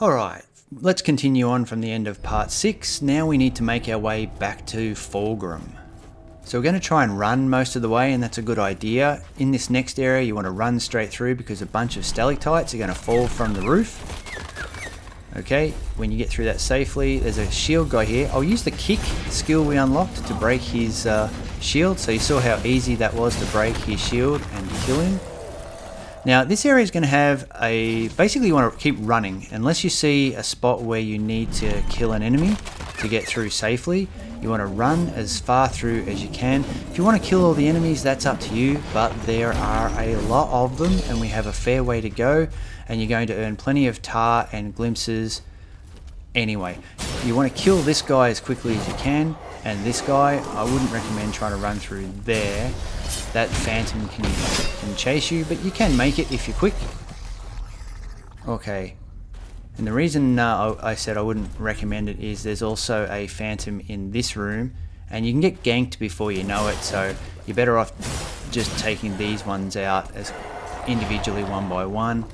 Alright, let's continue on from the end of part 6. Now we need to make our way back to Fallgrim. So we're going to try and run most of the way, and that's a good idea. In this next area you want to run straight through because a bunch of stalactites are going to fall from the roof. Okay, when you get through that safely, there's a shield guy here. I'll use the kick skill we unlocked to break his shield. So you saw how easy that was to break his shield and kill him. Now this area is going to have a, basically you want to keep running unless you see a spot where you need to kill an enemy to get through safely. You want to run as far through as you can. If you want to kill all the enemies, that's up to you, but there are a lot of them and we have a fair way to go, and you're going to earn plenty of tar and glimpses anyway. You want to kill this guy as quickly as you can, and this guy, I wouldn't recommend trying to run through there. That phantom can chase you, but you can make it if you're quick. Okay. And the reason I said I wouldn't recommend it is there's also a phantom in this room, and you can get ganked before you know it, so you're better off just taking these ones out as individually one by one,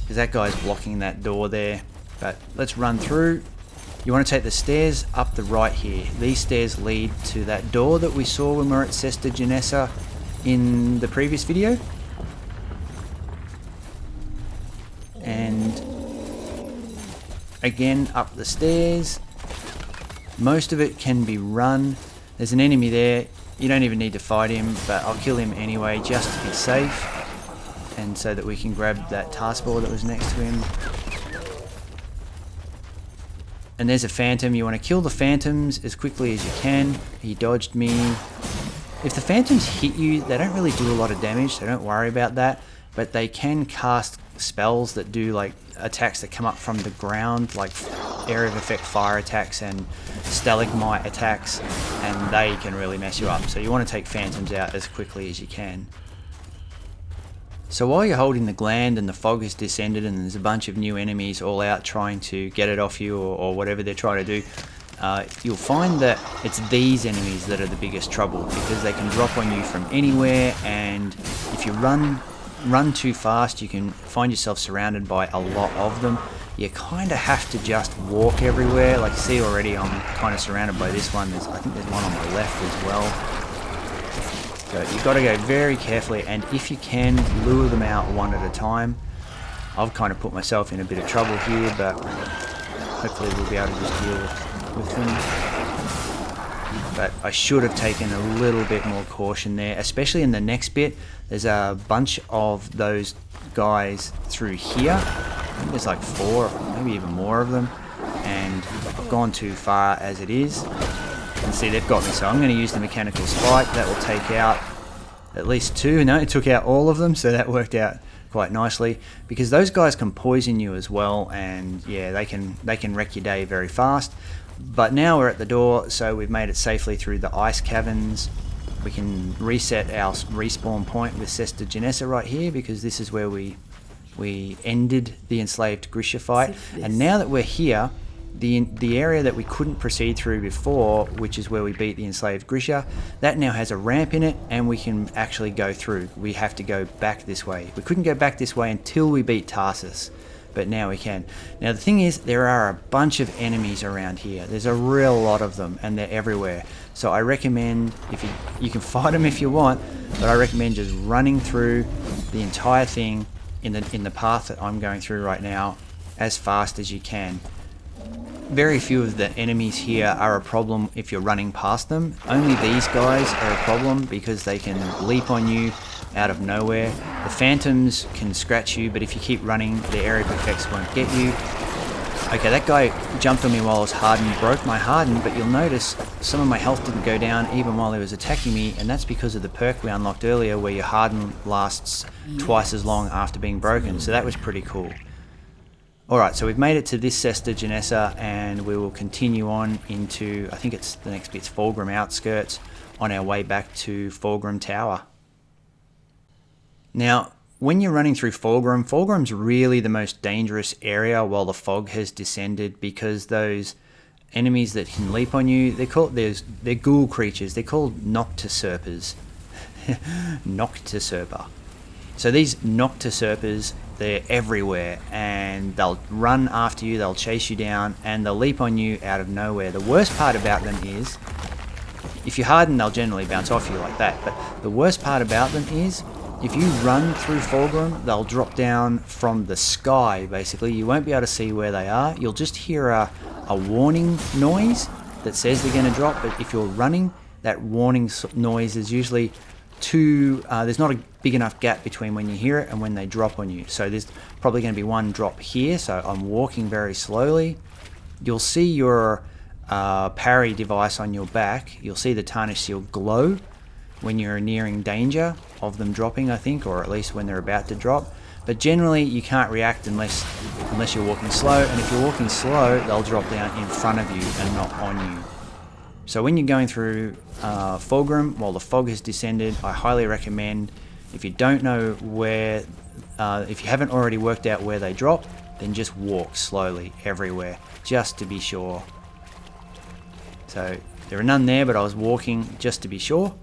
because that guy's blocking that door there. But let's run through. You want to take the stairs up the right here. These stairs lead to that door that we saw when we were at Sesta Janessa in the previous video. And again, up the stairs. Most of it can be run. There's an enemy there. You don't even need to fight him, but I'll kill him anyway just to be safe, and so that we can grab that taskbar that was next to him. And there's a phantom. You want to kill the phantoms as quickly as you can. He dodged me. If the phantoms hit you, they don't really do a lot of damage, so don't worry about that, but they can cast spells that do like attacks that come up from the ground, like area of effect fire attacks and stalagmite attacks, and they can really mess you up. So you want to take phantoms out as quickly as you can. So while you're holding the gland and the fog has descended and there's a bunch of new enemies all out trying to get it off you, or whatever they're trying to do, you'll find that it's these enemies that are the biggest trouble, because they can drop on you from anywhere, and if you run too fast you can find yourself surrounded by a lot of them. You kind of have to just walk everywhere. Like, see already I'm kind of surrounded by this one. I think there's one on the left as well. So you've got to go very carefully, and if you can, lure them out one at a time. I've kind of put myself in a bit of trouble here, but hopefully we'll be able to just deal with them. But I should have taken a little bit more caution there, especially in the next bit. There's a bunch of those guys through here. I think there's like 4, maybe even more of them, and I've gone too far as it is. And see, they've got me, so I'm going to use the mechanical spike. That will take out at least 2. No, it took out all of them, so that worked out quite nicely, because those guys can poison you as well, and yeah, they can wreck your day very fast. But now we're at the door, so we've made it safely through the ice caverns. We can reset our respawn point with Sesta Janessa right here, because this is where we ended the Enslaved Grisha fight. And now that we're here, the area that we couldn't proceed through before, which is where we beat the Enslaved Grisha, that now has a ramp in it, and we can actually go through. We have to go back this way. We couldn't go back this way until we beat Tarsys, but now we can. Now the thing is, there are a bunch of enemies around here. There's a real lot of them, and they're everywhere. So I recommend, if you can fight them if you want, but I recommend just running through the entire thing in the path that I'm going through right now as fast as you can. Very few of the enemies here are a problem if you're running past them. Only these guys are a problem because they can leap on you out of nowhere. The phantoms can scratch you, but if you keep running, the area of effects won't get you. Okay, that guy jumped on me while I was hardened, broke my harden, but you'll notice some of my health didn't go down even while he was attacking me, and that's because of the perk we unlocked earlier where your harden lasts twice as long after being broken, so that was pretty cool. Alright, so we've made it to this Sesta Janessa, and we will continue on into, I think it's the next bit's Fallgrim outskirts, on our way back to Fallgrim Tower. Now, when you're running through Fallgrim, Fallgrim's really the most dangerous area while the fog has descended, because those enemies that can leap on you, they're ghoul creatures. They're called Noctiserpers. Noctiserper. So these Noctiserpers they're everywhere, and they'll run after you, they'll chase you down, and they'll leap on you out of nowhere. The worst part about them is, if you harden, they'll generally bounce off you like that, but the worst part about them is, if you run through Fallgrim, they'll drop down from the sky, basically. You won't be able to see where they are. You'll just hear a warning noise that says they're going to drop, but if you're running, that warning noise is usually there's not a big enough gap between when you hear it and when they drop on you. So there's probably going to be one drop here, so I'm walking very slowly. You'll see your parry device on your back. You'll see the tarnish seal glow when you're nearing danger of them dropping, I think, or at least when they're about to drop. But generally you can't react unless you're walking slow, and if you're walking slow, they'll drop down in front of you and not on you. So when you're going through Fallgrim, while the fog has descended, I highly recommend, if you don't know where, if you haven't already worked out where they drop, then just walk slowly everywhere, just to be sure. So there are none there, but I was walking just to be sure.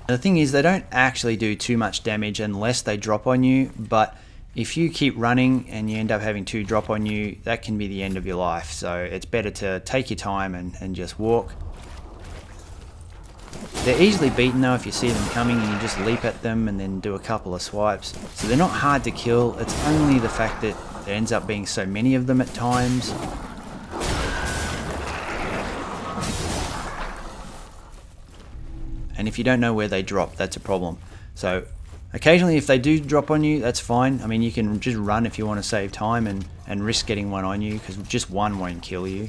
The thing is, they don't actually do too much damage unless they drop on you, but if you keep running and you end up having 2 drop on you, that can be the end of your life. So it's better to take your time and just walk. They're easily beaten though if you see them coming and you just leap at them and then do a couple of swipes. So they're not hard to kill, it's only the fact that there ends up being so many of them at times. And if you don't know where they drop, that's a problem. So occasionally if they do drop on you, that's fine. I mean, you can just run if you want to save time and risk getting one on you, because just one won't kill you.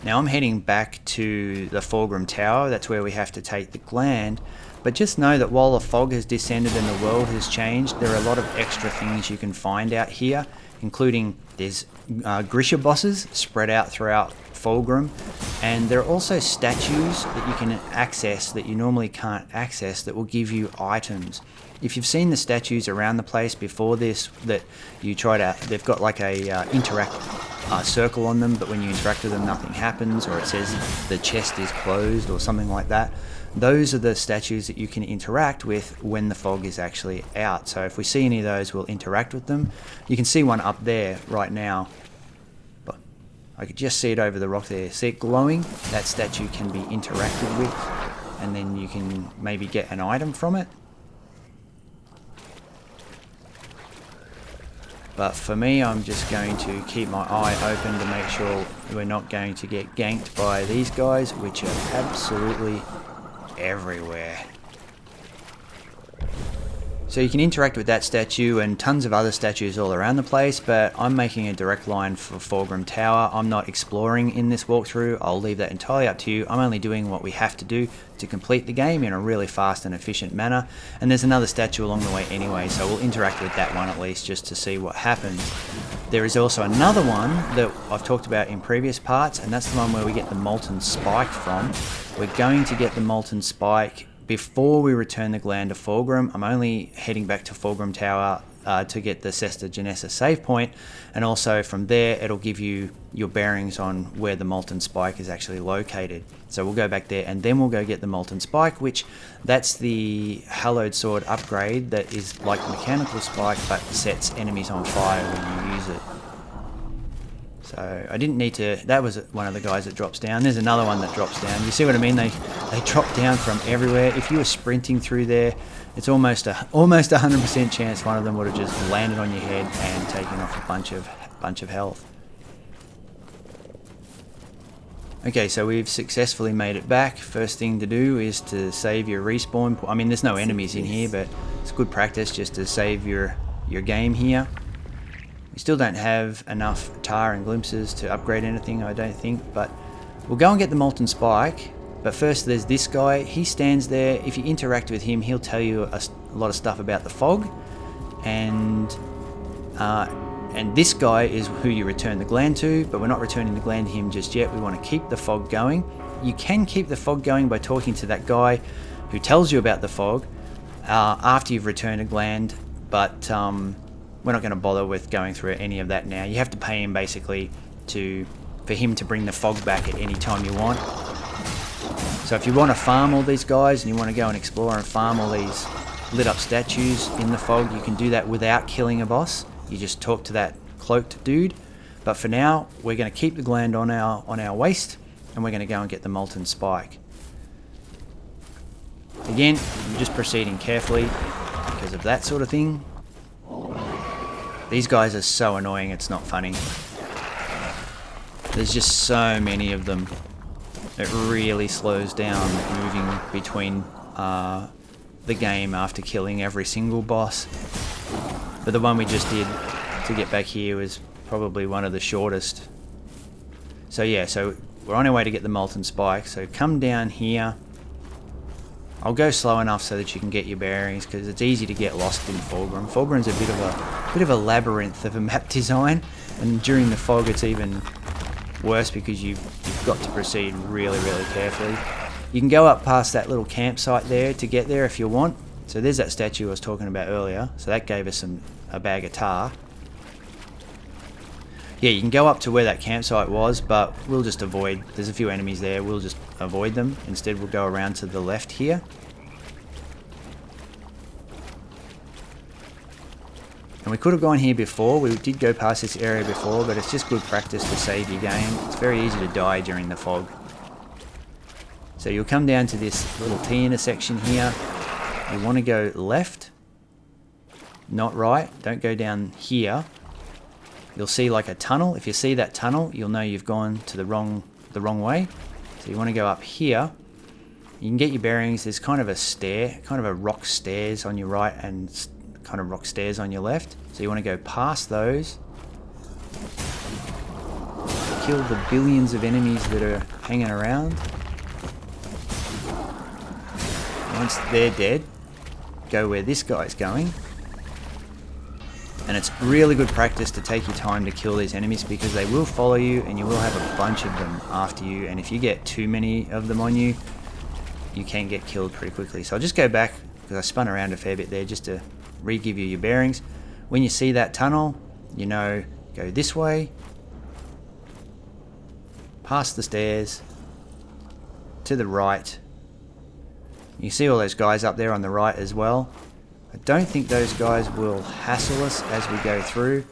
Now I'm heading back to the Fallgrim Tower. That's where we have to take the gland. But just know that while the fog has descended and the world has changed, there are a lot of extra things you can find out here, including there's Grisha bosses spread out throughout Fallgrim, and there are also statues that you can access that you normally can't access that will give you items. If you've seen the statues around the place before this, that you try to, they've got like a interact circle on them, but when you interact with them nothing happens, or it says the chest is closed or something like that. Those are the statues that you can interact with when the fog is actually out. So if we see any of those, we'll interact with them. You can see one up there right now. But I could just see it over the rock there. See it glowing? That statue can be interacted with, and then you can maybe get an item from it. But for me, I'm just going to keep my eye open to make sure we're not going to get ganked by these guys, which are absolutely everywhere. So you can interact with that statue and tons of other statues all around the place, but I'm making a direct line for Fallgrim Tower. I'm not exploring in this walkthrough. I'll leave that entirely up to you. I'm only doing what we have to do to complete the game in a really fast and efficient manner. And there's another statue along the way anyway, so we'll interact with that one at least just to see what happens. There is also another one that I've talked about in previous parts, and that's the one where we get the Molten Spike from. We're going to get the Molten Spike before we return the gland to Fallgrim. I'm only heading back to Fallgrim Tower to get the Sesta Genessa save point, and also from there it'll give you your bearings on where the Molten Spike is actually located. So we'll go back there and then we'll go get the Molten Spike, which that's the Hallowed Sword upgrade that is like Mechanical Spike but sets enemies on fire when you use it. So I didn't need to, that was one of the guys that drops down. There's another one that drops down. You see what I mean? They drop down from everywhere. If you were sprinting through there, it's almost 100% chance one of them would have just landed on your head and taken off a bunch of health. Okay, so we've successfully made it back. First thing to do is to save your respawn. I mean, there's no enemies in here, but it's good practice just to save your game here. We still don't have enough tar and glimpses to upgrade anything, I don't think, but we'll go and get the Molten Spike. But first there's this guy. He stands there. If you interact with him, he'll tell you a lot of stuff about the fog, and this guy is who you return the gland to, but we're not returning the gland to him just yet. We want to keep the fog going. You can keep the fog going by talking to that guy who tells you about the fog after you've returned a gland, but we're not going to bother with going through any of that now. You have to pay him basically for him to bring the fog back at any time you want. So So if you want to farm all these guys and you want to go and explore and farm all these lit up statues in the fog, you can do that without killing a boss. You just talk to that cloaked dude. But for now, we're going to keep the gland on our waist, and we're going to go and get the Molten Spike. Again, I'm just proceeding carefully because of that sort of thing. These guys are so annoying, it's not funny. There's just so many of them. It really slows down moving between the game after killing every single boss. But the one we just did to get back here was probably one of the shortest. So yeah, so we're on our way to get the Molten Spike. So come down here. I'll go slow enough so that you can get your bearings, because it's easy to get lost in Fallgrim. Fallgrim's a bit of a labyrinth of a map design, and during the fog it's even worse because you've got to proceed really, really carefully. You can go up past that little campsite there to get there if you want. So there's that statue I was talking about earlier. So that gave us a bag of tar. Yeah, you can go up to where that campsite was, but we'll just avoid. There's a few enemies there. We'll just avoid them. Instead, we'll go around to the left here. And we could have gone here before. We did go past this area before, but it's just good practice to save your game. It's very easy to die during the fog. So you'll come down to this little T intersection here. You want to go left, not right. Don't go down here. You'll see like a tunnel. If you see that tunnel, you'll know you've gone to the wrong way. So you want to go up here. You can get your bearings. There's kind of a stair, kind of a rock stairs on your right and kind of rock stairs on your left. So you want to go past those. Kill the billions of enemies that are hanging around. Once they're dead, go where this guy's going. And it's really good practice to take your time to kill these enemies, because they will follow you and you will have a bunch of them after you, and if you get too many of them on you, you can get killed pretty quickly. So I'll just go back, because I spun around a fair bit there just to re-give you your bearings. When you see that tunnel, you know, go this way, past the stairs, to the right. You see all those guys up there on the right as well. I don't think those guys will hassle us as we go through.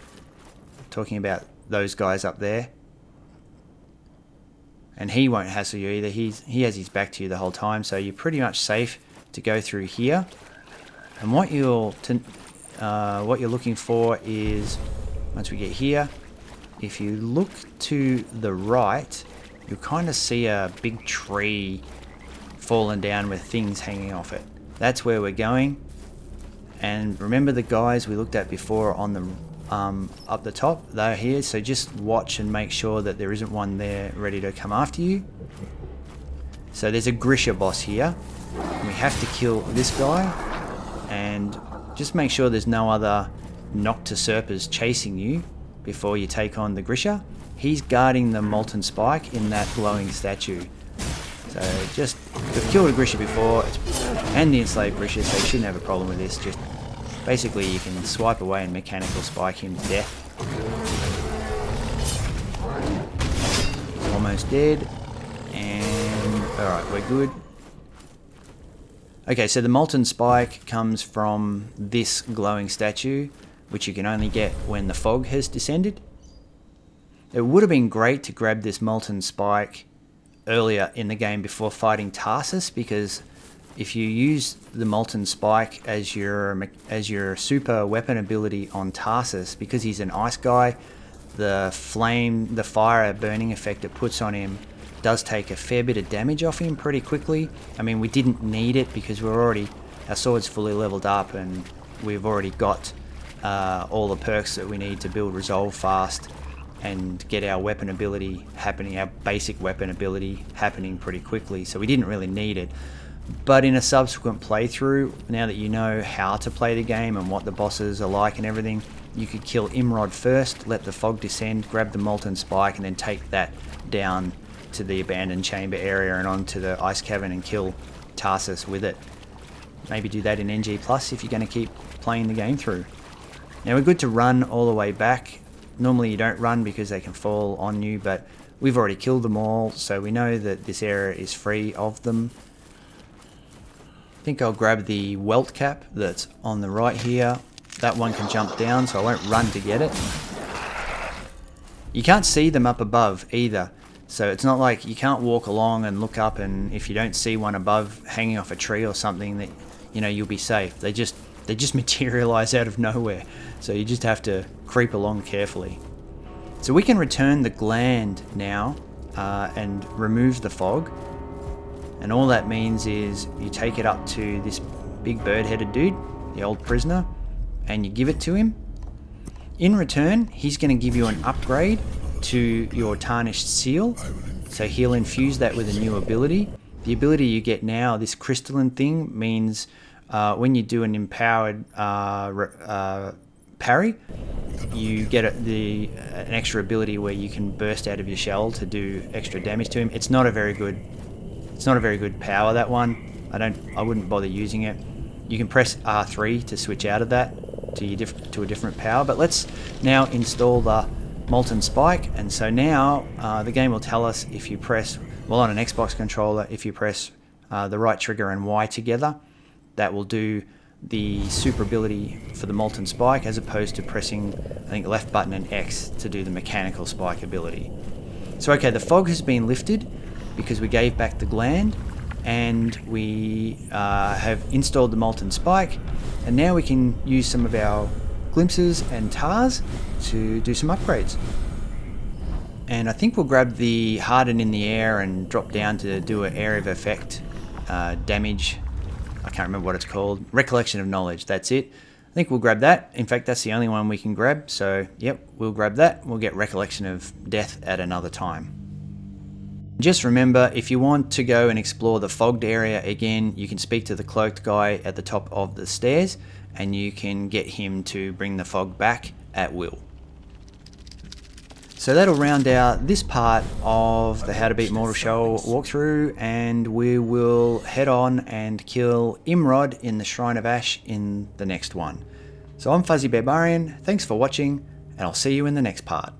I'm talking about those guys up there. And he won't hassle you either. He has his back to you the whole time, so you're pretty much safe to go through here. And what you're looking for is, once we get here, if you look to the right, you'll kind of see a big tree fallen down with things hanging off it. That's where we're going. And remember the guys we looked at before on the up the top? They're here, so just watch and make sure that there isn't one there ready to come after you. So there's a Grisha boss here. We have to kill this guy, and just make sure there's no other Noctiserpers chasing you before you take on the Grisha. He's guarding the Molten Spike in that glowing statue. So just, we've killed a Grisha before, and the Enslaved Grisha, so you shouldn't have a problem with this. Just basically you can swipe away and mechanical spike him to death. He's almost dead, and alright, we're good. Okay, so the Molten Spike comes from this glowing statue, which you can only get when the fog has descended. It would have been great to grab this Molten Spike earlier in the game before fighting Tarsys, because if you use the Molten Spike as your super weapon ability on Tarsys, because he's an ice guy, the fire burning effect it puts on him does take a fair bit of damage off him pretty quickly. I mean, we didn't need it because our sword's fully leveled up and we've already got all the perks that we need to build resolve fast and get our weapon ability happening, our basic weapon ability happening pretty quickly, so we didn't really need it. But in a subsequent playthrough, now that you know how to play the game and what the bosses are like and everything, you could kill Imrod first, let the fog descend, grab the Molten Spike, and then take that down to the abandoned chamber area and onto the ice cavern and kill Tarsys with it. Maybe do that in NG Plus if you're going to keep playing the game through. Now we're good to run all the way back. Normally you don't run because they can fall on you, but We've already killed them all, so we know that this area is free of them. I think I'll grab the welt cap that's on the right here. That one can jump down, so I won't run to get it. You can't see them up above either, so it's not like you can't walk along and look up, and if you don't see one above hanging off a tree or something, that you'll be safe. They just materialize out of nowhere, so you just have to creep along carefully. So we can return the gland now and remove the fog. And all that means is you take it up to this big bird-headed dude, the old prisoner, and you give it to him. In return, he's going to give you an upgrade to your tarnished seal. So he'll infuse that with a new ability. The ability you get now, this crystalline thing, means when you do an empowered parry, you get an extra ability where you can burst out of your shell to do extra damage to him. It's not a very good power, that one. I wouldn't bother using it. You can press R3 to switch out of that to a different power. But let's now install the Molten Spike, and so now the game will tell us if you press, well, on an Xbox controller, if you press the right trigger and Y together, that will do the super ability for the Molten Spike, as opposed to pressing, I think, left button and X to do the mechanical spike ability. So okay, the fog has been lifted because we gave back the gland, and we have installed the Molten Spike, and now we can use some of our glimpses and tars to do some upgrades. And I think we'll grab the Harden in the Air and drop down to do an area of effect damage. I can't remember what it's called. Recollection of Knowledge, that's it. I think we'll grab that. In fact, that's the only one we can grab, so yep, we'll grab that. We'll get Recollection of Death at another time. Just remember, if you want to go and explore the fogged area again, you can speak to the cloaked guy at the top of the stairs, and you can get him to bring the fog back at will. So that'll round out this part of the How to Beat Mortal Shell walkthrough, and we will head on and kill Imrod in the Shrine of Ash in the next one. So I'm Fuzzy Barbarian, thanks for watching, and I'll see you in the next part.